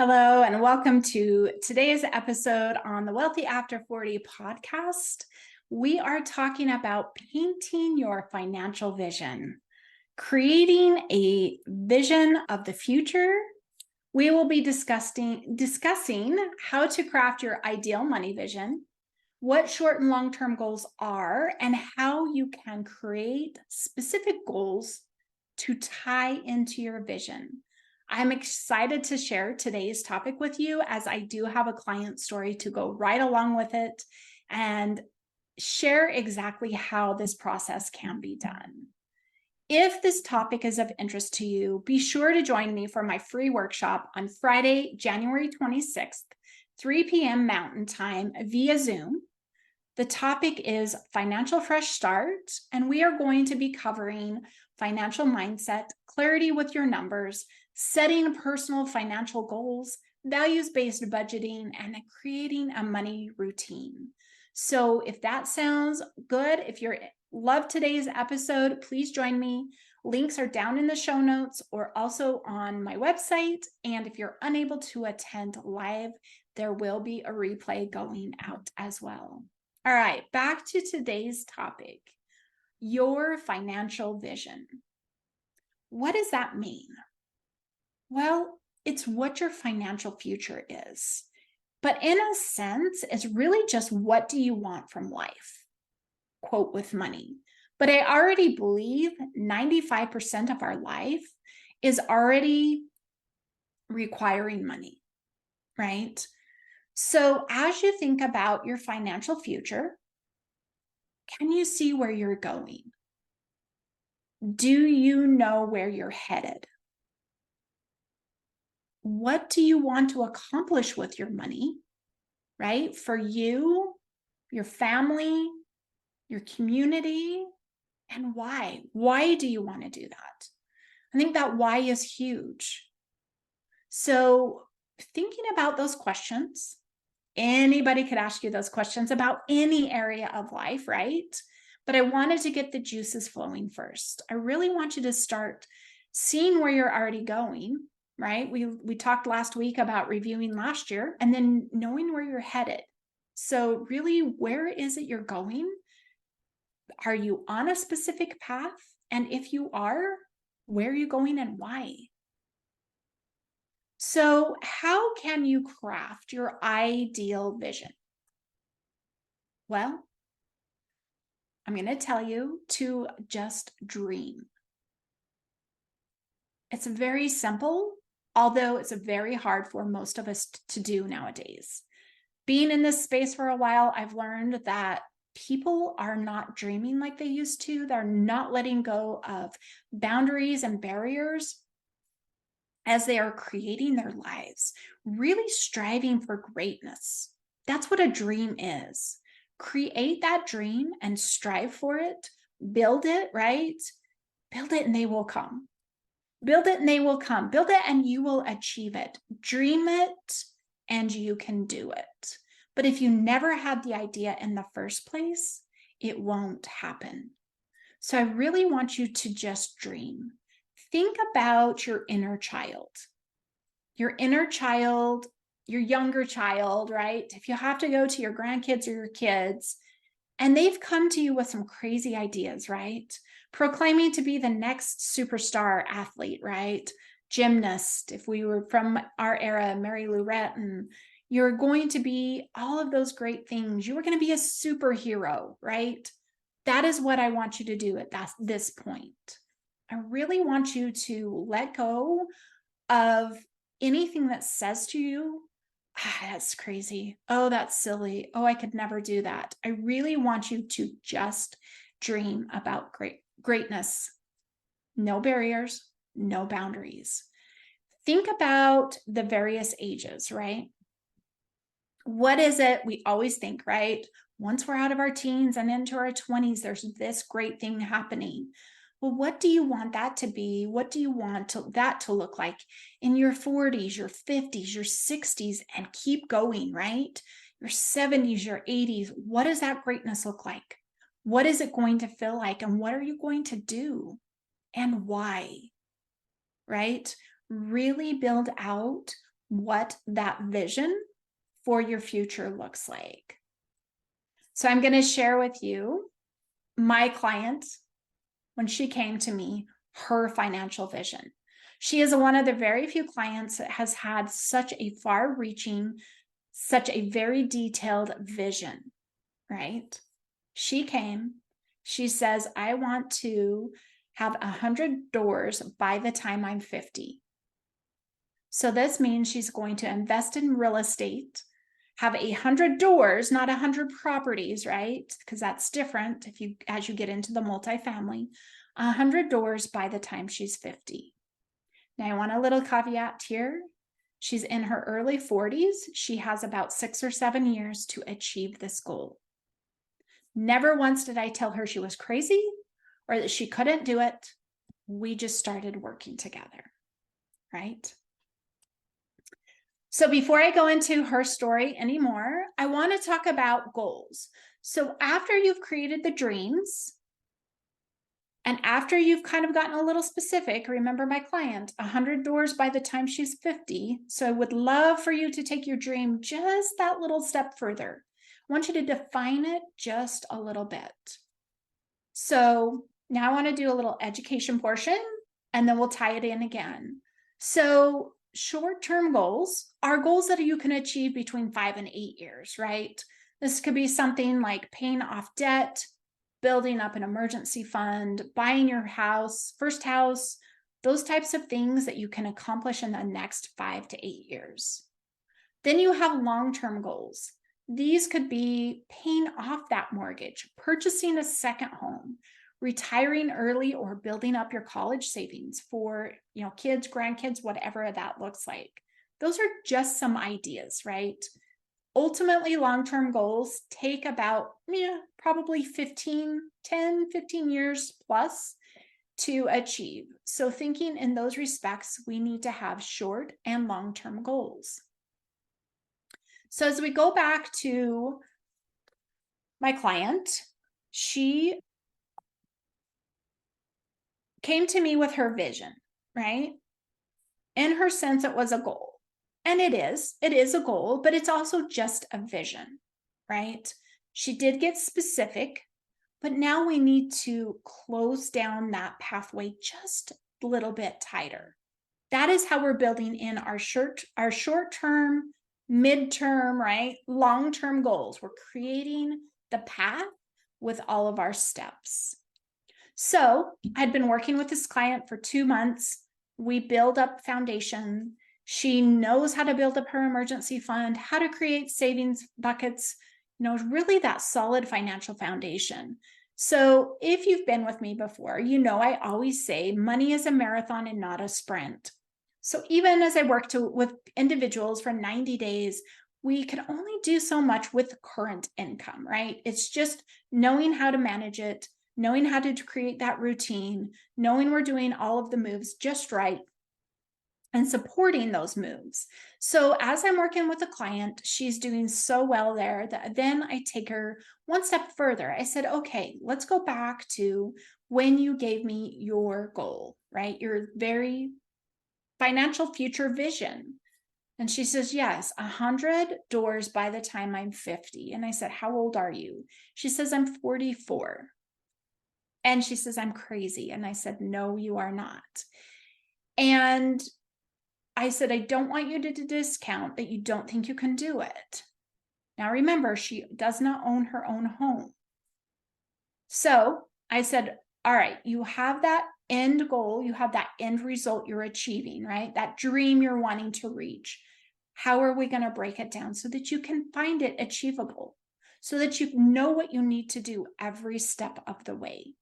Hello, and welcome to today's episode on the Wealthy After 40 podcast. We are talking about painting your financial vision, creating a vision of the future. We will be discussing how to craft your ideal money vision, what short and long-term goals are, and how you can create specific goals to tie into your vision. I'm excited to share today's topic with you, as I do have a client story to go right along with it and share exactly how this process can be done. If this topic is of interest to you, be sure to join me for my free workshop on Friday, January 26th, 3 p.m. Mountain Time via Zoom. The topic is Financial Fresh Start, and we are going to be covering financial mindset, clarity with your numbers, setting personal financial goals, values-based budgeting, and creating a money routine. So if that sounds good, if you love today's episode, please join me. Links are down in the show notes or also on my website. And if you're unable to attend live, there will be a replay going out as well. All right, back to today's topic, your financial vision. What does that mean? Well, it's what your financial future is. But in a sense, it's really just what do you want from life? Quote with money. But I already believe 95% of our life is already requiring money, right? So as you think about your financial future, can you see where you're going? Do you know where you're headed? What do you want to accomplish with your money, right? For you, your family, your community, and why? Why do you want to do that? I think that why is huge. So thinking about those questions, anybody could ask you those questions about any area of life, right? But I wanted to get the juices flowing first. I really want you to start seeing where you're already going, right? We talked last week about reviewing last year and then knowing where you're headed. So really, where is it you're going? Are you on a specific path? And if you are, where are you going and why? So how can you craft your ideal vision? Well, I'm going to tell you to just dream. It's very simple, although it's very hard for most of us to do nowadays. Being in this space for a while, I've learned that people are not dreaming like they used to. They're not letting go of boundaries and barriers as they are creating their lives, really striving for greatness. That's what a dream is. Create that dream and strive for it. Build it, right? Build it and they will come. Build it and they will come. Build it and you will achieve it. Dream it and you can do it. But if you never had the idea in the first place, it won't happen. So I really want you to just dream. Think about your inner child, your younger child, right? If you have to go to your grandkids or your kids, and they've come to you with some crazy ideas, right? Proclaiming to be the next superstar athlete, right? Gymnast, if we were from our era, Mary Lou Retton, you're going to be all of those great things. You are going to be a superhero, right? That is what I want you to do at this point. I really want you to let go of anything that says to you, that's crazy. Oh, that's silly. Oh, I could never do that. I really want you to just dream about greatness. No barriers, no boundaries. Think about the various ages, right? What is it we always think, right? Once we're out of our teens and into our 20s, there's this great thing happening. Well, what do you want that to be? What do you want that to look like in your 40s, your 50s, your 60s, and keep going, right? Your 70s, your 80s. What does that greatness look like? What is it going to feel like? And what are you going to do? And why? Right? Really build out what that vision for your future looks like. So I'm going to share with you my client, when she came to me, her financial vision. She is one of the very few clients that has had such a far-reaching, such a very detailed vision, right? She came, she says, I want to have 100 doors by the time I'm 50. So this means she's going to invest in real estate, have 100 doors, not 100 properties, right? Because that's different as you get into the multifamily. 100 doors by the time she's 50. Now, I want a little caveat here. She's in her early 40s. She has about 6 or 7 years to achieve this goal. Never once did I tell her she was crazy or that she couldn't do it. We just started working together, right? So before I go into her story anymore, I want to talk about goals. So after you've created the dreams, and after you've kind of gotten a little specific, remember my client, 100 doors by the time she's 50. So I would love for you to take your dream just that little step further. I want you to define it just a little bit. So now I want to do a little education portion, and then we'll tie it in again. So short-term goals are goals that you can achieve between 5 and 8 years, right? This could be something like paying off debt, building up an emergency fund, buying your house, first house, those types of things that you can accomplish in the next 5 to 8 years. Then you have long-term goals. These could be paying off that mortgage, purchasing a second home, retiring early, or building up your college savings for, kids, grandkids, whatever that looks like. Those are just some ideas, right? Ultimately, long-term goals take about probably 10, 15 years plus to achieve. So thinking in those respects, we need to have short and long-term goals. So as we go back to my client, she came to me with her vision, right? In her sense, it was a goal. And it is a goal, but it's also just a vision, right? She did get specific, but now we need to close down that pathway just a little bit tighter. That is how we're building in our short-term, mid-term, right? Long-term goals. We're creating the path with all of our steps. So I'd been working with this client for 2 months. We build up foundation. She knows how to build up her emergency fund, how to create savings buckets, really that solid financial foundation. So if you've been with me before, I always say money is a marathon and not a sprint. So even as I work with individuals for 90 days, we can only do so much with current income, right? It's just knowing how to manage it, knowing how to create that routine, knowing we're doing all of the moves just right, and supporting those moves. So as I'm working with a client, she's doing so well there that then I take her one step further. I said, okay, let's go back to when you gave me your goal, right? Your very financial future vision. And she says, yes, 100 doors by the time I'm 50. And I said, how old are you? She says, I'm 44. And she says, I'm crazy. And I said, no, you are not. And I said, I don't want you to discount that you don't think you can do it. Now, remember, she does not own her own home. So I said, all right, you have that end goal, you have that end result you're achieving, right? That dream you're wanting to reach. How are we going to break it down so that you can find it achievable, so that you know what you need to do every step of the way?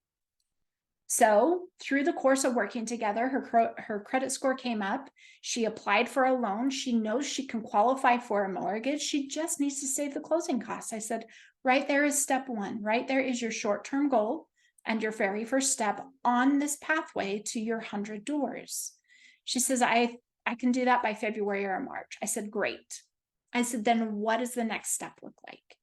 So through the course of working together, her credit score came up. She applied for a loan. She knows she can qualify for a mortgage. She just needs to save the closing costs. I said, right there is step one. Right there is your short-term goal and your very first step on this pathway to your 100 doors. She says, I can do that by February or March. I said, great. I said, then what does the next step look like?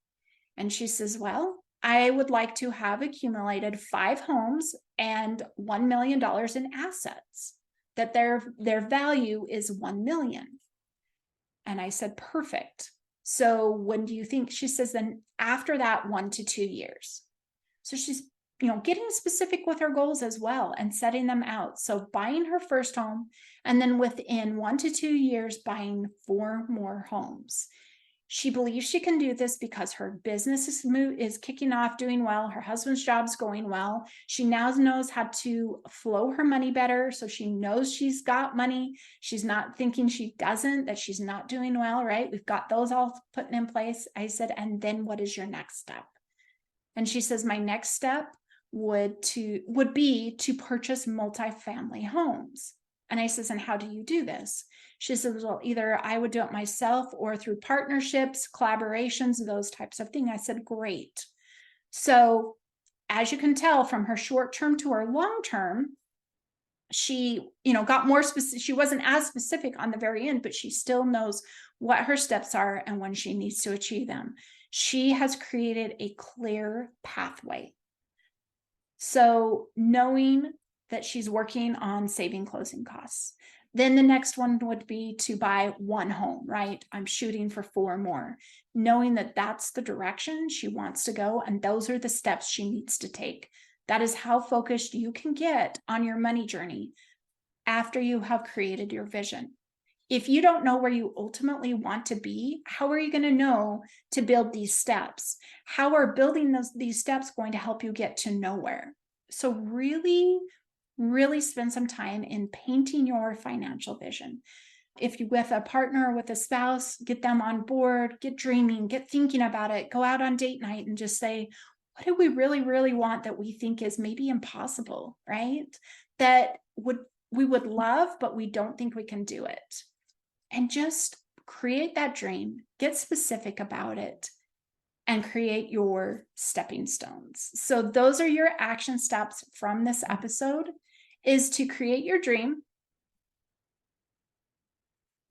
And she says, well, I would like to have accumulated 5 homes and $1 million in assets, that their value is $1 million. And I said, perfect. So when do you think? She says, then after that, 1 to 2 years. So she's, getting specific with her goals as well and setting them out. So buying her first home, and then within 1 to 2 years, buying 4 more homes. She believes she can do this because her business is kicking off, doing well. Her husband's job's going well. She now knows how to flow her money better. So she knows she's got money. She's not thinking she doesn't, that she's not doing well, right? We've got those all put in place. I said, and then what is your next step? And she says, my next step would be to purchase multifamily homes. And I says, and how do you do this? She says, well, either I would do it myself or through partnerships, collaborations, those types of things. I said, great. So as you can tell from her short term to her long term, she, got more specific. She wasn't as specific on the very end, but she still knows what her steps are and when she needs to achieve them. She has created a clear pathway. So knowing that she's working on saving closing costs. Then the next one would be to buy 1 home, right? I'm shooting for 4 more, knowing that that's the direction she wants to go. And those are the steps she needs to take. That is how focused you can get on your money journey after you have created your vision. If you don't know where you ultimately want to be, how are you going to know to build these steps? How are building these steps going to help you get to nowhere? So really, really spend some time in painting your financial vision. If you with a partner or with a spouse, get them on board, get dreaming, get thinking about it, go out on date night and just say, what do we really, really want that we think is maybe impossible, right? That we would love, but we don't think we can do it. And just create that dream, get specific about it, and create your stepping stones. So those are your action steps from this episode, is to create your dream,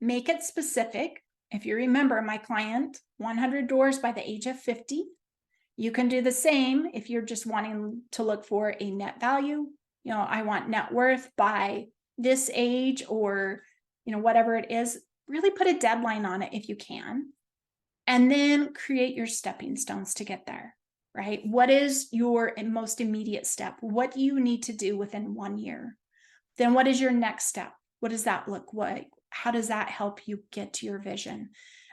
make it specific. If you remember my client, 100 doors by the age of 50, you can do the same if you're just wanting to look for a net value. I want net worth by this age, or, whatever it is. Really put a deadline on it if you can, and then create your stepping stones to get there, right? What is your most immediate step? What do you need to do within 1 year? Then what is your next step? What does that look like? How does that help you get to your vision?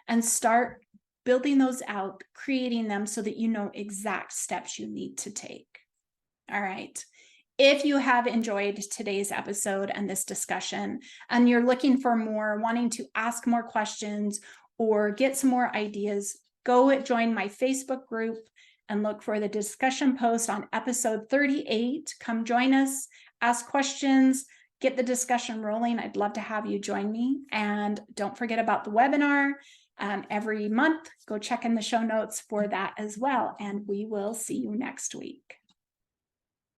And start building those out, creating them so that you know exact steps you need to take. All right. If you have enjoyed today's episode and this discussion, and you're looking for more, wanting to ask more questions or get some more ideas, go join my Facebook group and look for the discussion post on episode 38. Come join us, ask questions, get the discussion rolling. I'd love to have you join me. And don't forget about the webinar every month. Go check in the show notes for that as well. And we will see you next week.